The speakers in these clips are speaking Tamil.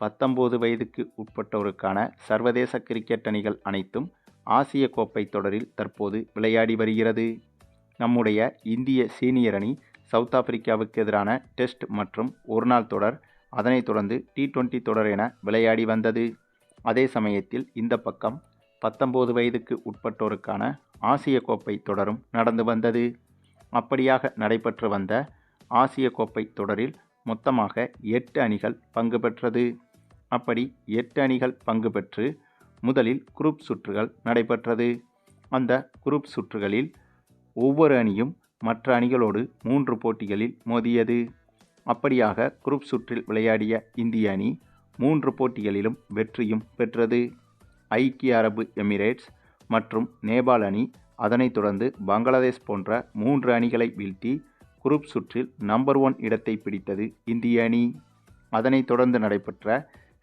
19 வயதுக்கு உட்பட்டோருக்கான சர்வதேச கிரிக்கெட் அணிகள் அனைத்தும் ஆசிய கோப்பை தொடரில் தற்போது விளையாடி வருகிறது. நம்முடைய இந்திய சீனியர் அணி சவுத் ஆப்பிரிக்காவுக்கு எதிரான டெஸ்ட் மற்றும் ஒருநாள் தொடர், அதனைத் தொடர்ந்து T20 தொடர் என விளையாடி வந்தது. அதே சமயத்தில் இந்த பக்கம் 19 வயதுக்கு உட்பட்டோருக்கான ஆசிய கோப்பை தொடரும் நடந்து வந்தது. அப்படியாக நடைபெற்று வந்த ஆசிய கோப்பை தொடரில் மொத்தமாக 8 அணிகள் பங்கு பெற்றது. அப்படி 8 அணிகள் பங்கு பெற்று முதலில் குரூப் சுற்றுகள் நடைபெற்றது. அந்த குரூப் சுற்றுகளில் ஒவ்வொரு அணியும் மற்ற அணிகளோடு 3 போட்டிகளில் மோதியது. அப்படியாக குரூப் சுற்றில் விளையாடிய இந்திய அணி 3 போட்டிகளிலும் வெற்றியும் பெற்றது. ஐக்கிய அரபு எமிரேட்ஸ் மற்றும் நேபாள் அணி, அதனைத் தொடர்ந்து பங்களாதேஷ் போன்ற 3 அணிகளை வீழ்த்தி குரூப் சுற்றில் நம்பர் 1 இடத்தை பிடித்தது இந்திய அணி. அதனைத் தொடர்ந்து நடைபெற்ற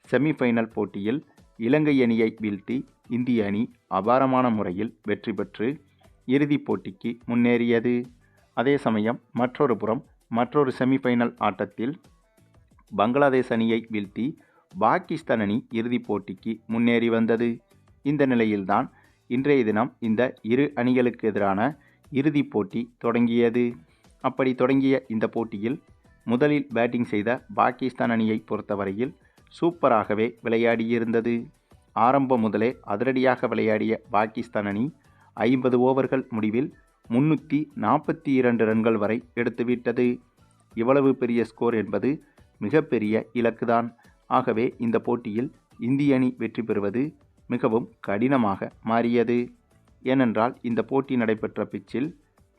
செமிஃபைனல் போட்டியில் இலங்கை அணியை வீழ்த்தி இந்திய அணி அபாரமான முறையில் வெற்றி பெற்று இறுதிப் போட்டிக்கு முன்னேறியது. அதே சமயம் மற்றொரு செமிஃபைனல் ஆட்டத்தில் பங்களாதேஷ் அணியை வீழ்த்தி பாகிஸ்தான் அணி இறுதிப் போட்டிக்கு முன்னேறி வந்தது. இந்த நிலையில்தான் இன்றைய தினம் இந்த இரு அணிகளுக்கு எதிரான இறுதிப் போட்டி தொடங்கியது. அப்படி தொடங்கிய இந்த போட்டியில் முதலில் பேட்டிங் செய்த பாகிஸ்தான் அணியை பொறுத்தவரையில் சூப்பராகவே விளையாடியிருந்தது. ஆரம்பம் முதலே அதிரடியாக விளையாடிய பாகிஸ்தான் அணி 50 ஓவர்கள் முடிவில் 342 ரன்கள் வரை எடுத்துவிட்டது. இவ்வளவு பெரிய ஸ்கோர் என்பது மிகப்பெரிய இலக்குதான். ஆகவே இந்த போட்டியில் இந்திய அணி வெற்றி பெறுவது மிகவும் கடினமாக மாறியது. ஏனென்றால் இந்த போட்டி நடைபெற்ற பிச்சில்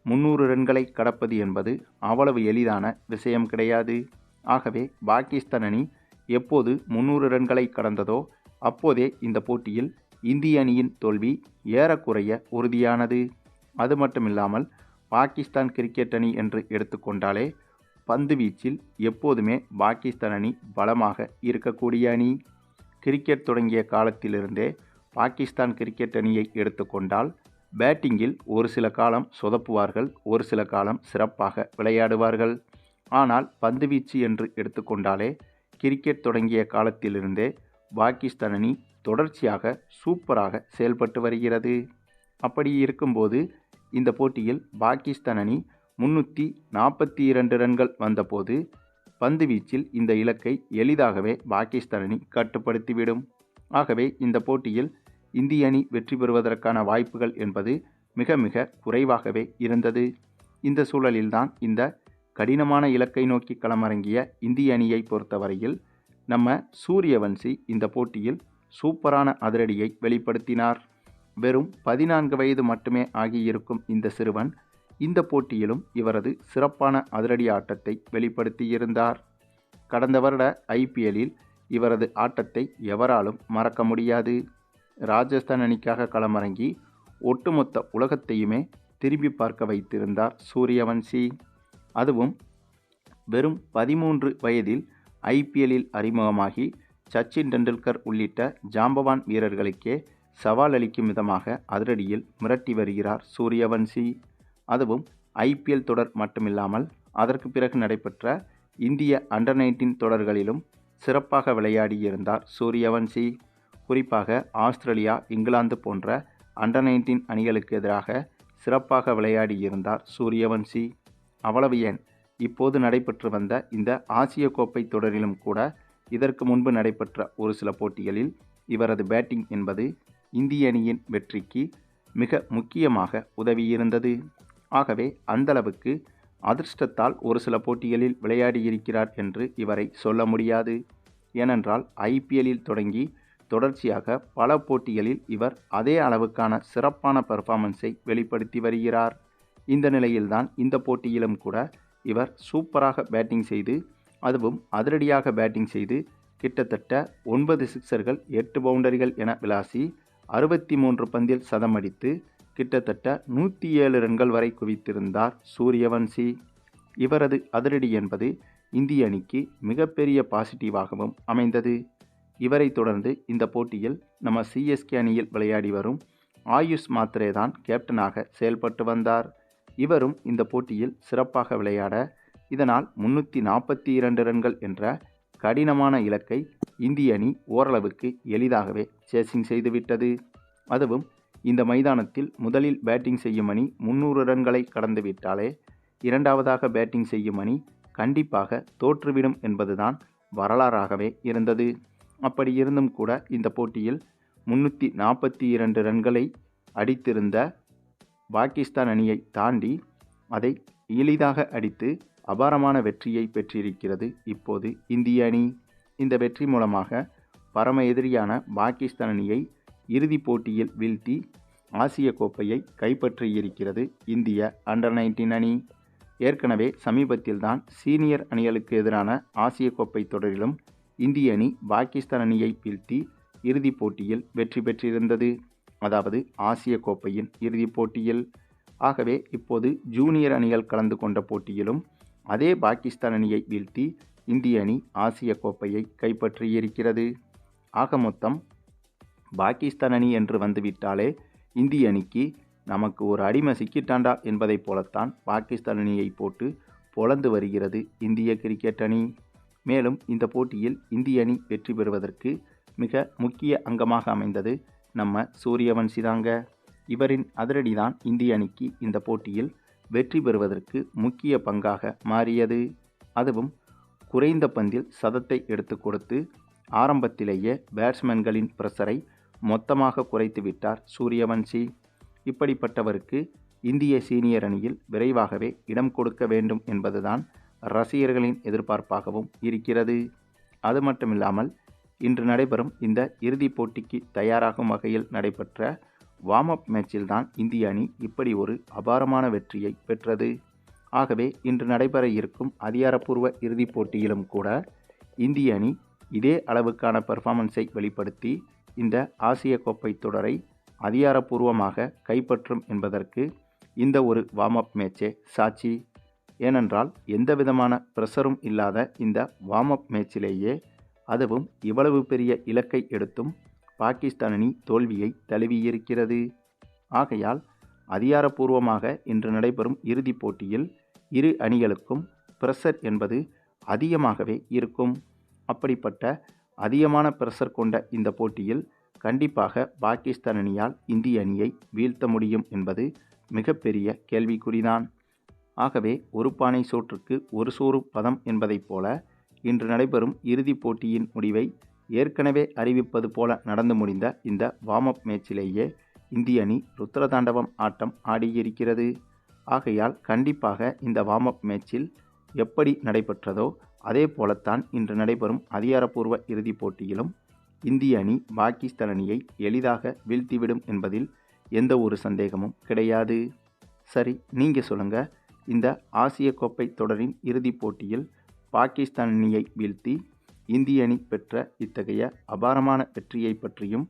300 ரன்களை கடப்பது என்பது அவ்வளவு எளிதான விஷயம் கிடையாது. ஆகவே பாகிஸ்தான் அணி எப்போது 300 ரன்களை கடந்ததோ அப்போதே இந்த போட்டியில் இந்திய அணியின் தோல்வி ஏறக்குறைய உறுதியானது. அது மட்டுமில்லாமல் பாகிஸ்தான் கிரிக்கெட் அணி என்று எடுத்துக்கொண்டாலே பந்து வீச்சில் எப்போதுமே பாகிஸ்தான் அணி பலமாக இருக்கக்கூடிய அணி. கிரிக்கெட் தொடங்கிய காலத்திலிருந்தே பாகிஸ்தான் கிரிக்கெட் அணியை எடுத்துக்கொண்டால் பேட்டிங்கில் ஒரு சில காலம் சொதப்புவார்கள், ஒரு சில காலம் சிறப்பாக விளையாடுவார்கள். ஆனால் பந்துவீச்சு என்று எடுத்துக்கொண்டாலே கிரிக்கெட் தொடங்கிய காலத்திலிருந்தே பாகிஸ்தான் அணி தொடர்ச்சியாக சூப்பராக செயல்பட்டு வருகிறது. அப்படி இருக்கும்போது இந்த போட்டியில் பாகிஸ்தான் அணி 342 ரன்கள் வந்தபோது பந்துவீச்சில் இந்த இலக்கை எளிதாகவே பாகிஸ்தான் அணி கட்டுப்படுத்திவிடும். ஆகவே இந்த போட்டியில் இந்திய அணி வெற்றி பெறுவதற்கான வாய்ப்புகள் என்பது மிக மிக குறைவாகவே இருந்தது. இந்த சூழலில்தான் இந்த கடினமான இலக்கை நோக்கி களமிறங்கிய இந்திய அணியை பொறுத்தவரையில் நம்ம சூரியவன்சி இந்த போட்டியில் சூப்பரான அதிரடியை வெளிப்படுத்தினார். வெறும் 14 வயது மட்டுமே ஆகியிருக்கும் இந்த சிறுவன் இந்த போட்டியிலும் இவரது சிறப்பான அதிரடி ஆட்டத்தை வெளிப்படுத்தியிருந்தார். கடந்த வருட IPLல் இவரது ஆட்டத்தை எவராலும் மறக்க முடியாது. ராஜஸ்தான் அணிக்காக களமிறங்கி ஒட்டுமொத்த உலகத்தையுமே திரும்பி பார்க்க வைத்திருந்தார் சூரியவன்சி. அதுவும் வெறும் 13 வயதில் IPLல் அறிமுகமாகி சச்சின் டெண்டுல்கர் உள்ளிட்ட ஜாம்பவான் வீரர்களுக்கே சவால் அளிக்கும் விதமாக அதிரடியில் மிரட்டி வருகிறார் சூரியவன்சி. அதுவும் IPL தொடர் மட்டுமில்லாமல் அதற்கு பிறகு நடைபெற்ற இந்திய அண்டர்-19 தொடர்களிலும் சிறப்பாக விளையாடியிருந்தார் சூரியவன்சி. குறிப்பாக ஆஸ்திரேலியா, இங்கிலாந்து போன்ற அண்டர்-19 அணிகளுக்கு எதிராக சிறப்பாக விளையாடியிருந்தார் சூரியவன்சி. அவ்வளவு ஏன், இப்போது நடைபெற்று வந்த இந்த ஆசிய கோப்பை தொடரிலும் கூட இதற்கு முன்பு நடைபெற்ற ஒரு சில போட்டிகளில் இவரது பேட்டிங் என்பது இந்திய அணியின் வெற்றிக்கு மிக முக்கியமாக உதவியிருந்தது. ஆகவே அந்தளவுக்கு அதிர்ஷ்டத்தால் ஒரு சில போட்டிகளில் விளையாடியிருக்கிறார் என்று இவரை சொல்ல முடியாது. ஏனென்றால் IPLல் தொடங்கி தொடர்ச்சியாக பல போட்டிகளில் இவர் அதே அளவுக்கான சிறப்பான பெர்ஃபார்மன்ஸை வெளிப்படுத்தி வருகிறார். இந்த நிலையில்தான் இந்த போட்டியிலும் கூட இவர் சூப்பராக பேட்டிங் செய்து, அதுவும் அதிரடியாக பேட்டிங் செய்து கிட்டத்தட்ட 9 சிக்சர்கள் 8 பவுண்டரிகள் என விளாசி 63 பந்தில் சதமடித்து கிட்டத்தட்ட 107 ரன்கள் வரை குவித்திருந்தார் சூரியவன்சி. இவரது அதிரடி என்பது இந்திய அணிக்கு மிகப்பெரிய பாசிட்டிவாகவும் அமைந்தது. இவரை தொடர்ந்து இந்த போட்டியில் நம்ம CSK அணியில் விளையாடி வரும் ஆயுஷ் மாத்ரே தான் கேப்டனாக செயல்பட்டு வந்தார். இவரும் இந்த போட்டியில் சிறப்பாக விளையாட இதனால் 342 ரன்கள் என்ற கடினமான இலக்கை இந்திய அணி ஓரளவுக்கு எளிதாகவே சேசிங் செய்துவிட்டது. அதுவும் இந்த மைதானத்தில் முதலில் பேட்டிங் செய்யும் அணி 300 ரன்களை கடந்துவிட்டாலே இரண்டாவதாக பேட்டிங் செய்யும் அணி கண்டிப்பாக தோற்றுவிடும் என்பதுதான் வரலாறாகவே இருந்தது. அப்படி இருந்தும் கூட இந்த போட்டியில் 342 ரன்களை அடித்திருந்த பாகிஸ்தான் அணியை தாண்டி அதை எளிதாக அடித்து அபாரமான வெற்றியை பெற்றிருக்கிறது இப்போது இந்திய அணி. இந்த வெற்றி மூலமாக பரம எதிரியான பாகிஸ்தான் அணியை இறுதிப் போட்டியில் வீழ்த்தி ஆசிய கோப்பையை கைப்பற்றியிருக்கிறது இந்திய அண்டர்-19 அணி. ஏற்கனவே சமீபத்தில்தான் சீனியர் அணிகளுக்கு எதிரான ஆசிய கோப்பை தொடரிலும் இந்திய அணி பாகிஸ்தான் அணியை வீழ்த்தி இறுதிப் போட்டியில் வெற்றி பெற்றிருந்தது. அதாவது ஆசிய கோப்பையின் இறுதிப் போட்டியில். ஆகவே இப்போது ஜூனியர் அணிகள் கலந்து கொண்ட போட்டியிலும் அதே பாகிஸ்தான் அணியை வீழ்த்தி இந்திய அணி ஆசிய கோப்பையை கைப்பற்றியிருக்கிறது. ஆக மொத்தம் பாகிஸ்தான் அணி என்று வந்துவிட்டாலே இந்திய அணிக்கு நமக்கு ஒரு அடிமை சிக்கிட்டாண்டா என்பதைப் போலத்தான் பாகிஸ்தான் அணியை போட்டு பொளந்து வருகிறது இந்திய கிரிக்கெட் அணி. மேலும் இந்த போட்டியில் இந்திய அணி வெற்றி பெறுவதற்கு மிக முக்கிய அங்கமாக அமைந்தது நம்ம சூரியவன்சி தாங்க. இவரின் அதிரடிதான் இந்திய அணிக்கு இந்த போட்டியில் வெற்றி பெறுவதற்கு முக்கிய பங்காக மாறியது. அதுவும் குறைந்த பந்தில் சதத்தை எடுத்து கொடுத்து ஆரம்பத்திலேயே பேட்ஸ்மேன்களின் பிரஷரை மொத்தமாக குறைத்து விட்டார் சூரியவன்சி. இப்படிப்பட்டவருக்கு இந்திய சீனியர் அணியில் விரைவாகவே இடம் கொடுக்க வேண்டும் என்பதுதான் ரசிகர்களின் எதிர்பார்ப்பாகவும் இருக்கிறது. அது மட்டுமில்லாமல் இன்று நடைபெறும் இந்த இறுதிப் போட்டிக்கு தயாராகும் வகையில் நடைபெற்ற வார்ம் அப் மேட்சில்தான் இந்திய அணி இப்படி ஒரு அபாரமான வெற்றியை பெற்றது. ஆகவே இன்று நடைபெற இருக்கும் அதிகாரப்பூர்வ இறுதிப் போட்டியிலும் கூட இந்திய அணி இதே அளவுக்கான பெர்ஃபார்மன்ஸை வெளிப்படுத்தி இந்த ஆசிய கோப்பை தொடரை அதிகாரப்பூர்வமாக கைப்பற்றும் என்பதற்கு இந்த ஒரு வார்ம் அப் மேட்சே சாட்சி. ஏனென்றால் எந்தவிதமான ப்ரெஷரும் இல்லாத இந்த வார்ம் அப் மேட்சிலேயே, அதுவும் இவ்வளவு பெரிய இலக்கை எடுத்தும் பாகிஸ்தான் அணி தோல்வியை தழுவியிருக்கிறது. ஆகையால் அதிகாரப்பூர்வமாக இன்று நடைபெறும் இறுதிப் போட்டியில் இரு அணிகளுக்கும் ப்ரெஷர் என்பது அதிகமாகவே இருக்கும். அப்படிப்பட்ட அதிகமான ப்ரெஷர் கொண்ட இந்த போட்டியில் கண்டிப்பாக பாகிஸ்தான் அணியால் இந்திய அணியை வீழ்த்த முடியும் என்பது மிகப்பெரிய கேள்விக்குறிதான். ஆகவே ஒரு பானை சோற்றுக்கு ஒரு சோறு பதம் என்பதைப் போல இன்று நடைபெறும் இறுதிப் போட்டியின் முடிவை ஏற்கனவே அறிவிப்பது போல நடந்து முடிந்த இந்த வார்ம் அப் மேட்சிலேயே இந்திய அணி ருத்ரதாண்டவம் ஆட்டம் ஆடியிருக்கிறது. ஆகையால் கண்டிப்பாக இந்த வார்ம் அப் மேட்சில் எப்படி நடைபெற்றதோ அதே போலத்தான் இன்று நடைபெறும் அதிகாரப்பூர்வ இறுதிப் போட்டியிலும் இந்திய அணி பாகிஸ்தான் அணியை எளிதாக வீழ்த்திவிடும் என்பதில் எந்த ஒரு சந்தேகமும் கிடையாது. சரி, நீங்கள் சொல்லுங்கள், இந்த ஆசிய கோப்பை தொடரின் இறுதிப் போட்டியில் பாகிஸ்தான் அணியை வீழ்த்தி இந்திய அணி பெற்ற இத்தகைய அபாரமான வெற்றியை பற்றியும்,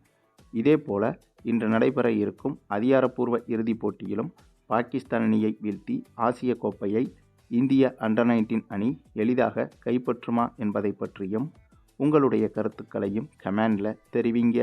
இதேபோல இன்று நடைபெற இருக்கும் அதிகாரப்பூர்வ இறுதிப் போட்டியிலும் பாகிஸ்தான் அணியை வீழ்த்தி ஆசிய கோப்பையை இந்திய அண்டர்-19 அணி எளிதாக கைப்பற்றுமா என்பதை பற்றியும் உங்களுடைய கருத்துக்களையும் கமெண்டில் தெரிவிங்க.